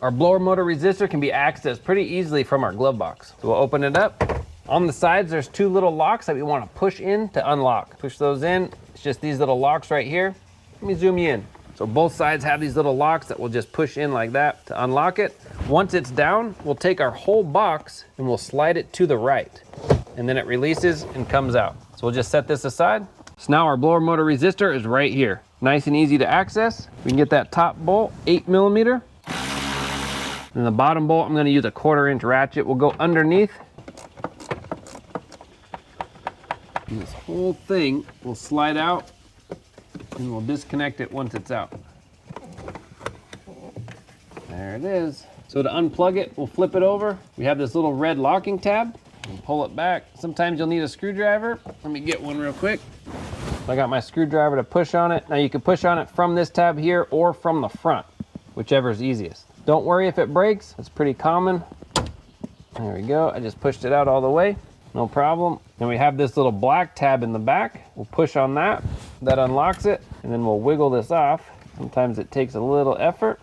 Our blower motor resistor can be accessed pretty easily from our glove box. So we'll open it up. On the sides, there's two little locks that we want to push in to unlock. Push those in. It's just these little locks right here. Let me zoom you in. So both sides have these little locks that we'll just push in like that to unlock it. Once it's down, we'll take our whole box and we'll slide it to the right. And then it releases and comes out. So we'll just set this aside. So now our blower motor resistor is right here. Nice and easy to access. We can get that top bolt, 8mm. And the bottom bolt, I'm gonna use a 1/4" ratchet. We'll go underneath. And this whole thing will slide out and we'll disconnect it once it's out. There it is. So to unplug it, we'll flip it over. We have this little red locking tab and pull it back. Sometimes you'll need a screwdriver. Let me get one real quick. I got my screwdriver to push on it. Now you can push on it from this tab here or from the front, whichever is easiest. Don't worry if it breaks, it's pretty common. There we go, I just pushed it out all the way, no problem. Then we have this little black tab in the back. We'll push on that, that unlocks it, and then we'll wiggle this off. Sometimes it takes a little effort.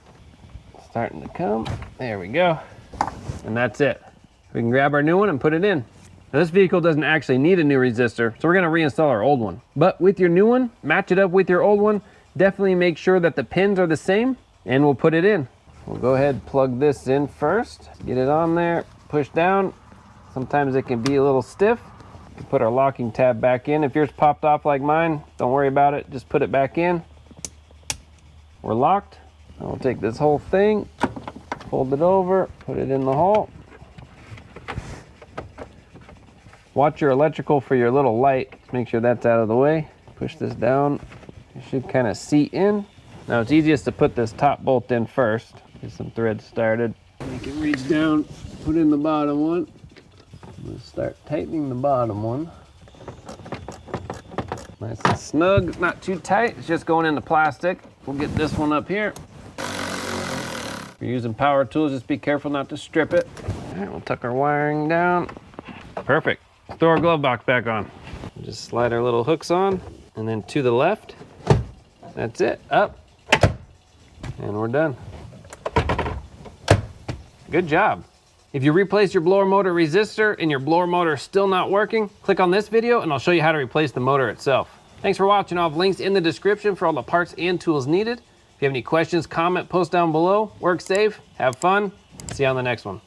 Starting to come, there we go. And that's it. We can grab our new one and put it in. Now this vehicle doesn't actually need a new resistor, so we're gonna reinstall our old one. But with your new one, match it up with your old one. Definitely make sure that the pins are the same, and we'll put it in. We'll go ahead and plug this in first. Get it on there, push down. Sometimes it can be a little stiff. We can put our locking tab back in. If yours popped off like mine, don't worry about it. Just put it back in. We're locked. Now we'll take this whole thing, fold it over, put it in the hole. Watch your electrical for your little light. Make sure that's out of the way. Push this down. It should kind of seat in. Now it's easiest to put this top bolt in first. Get some threads started. You can reach down, put in the bottom one. We'll start tightening the bottom one. Nice and snug, not too tight. It's just going into plastic. We'll get this one up here. If you're using power tools, just be careful not to strip it. All right, we'll tuck our wiring down. Perfect. Throw our glove box back on. Just slide our little hooks on, and then to the left. That's it, up. And we're done. Good job. If you replace your blower motor resistor and your blower motor is still not working, click on this video and I'll show you how to replace the motor itself. Thanks for watching. I'll have links in the description for all the parts and tools needed. If you have any questions, comment, post down below. Work safe, have fun. See you on the next one.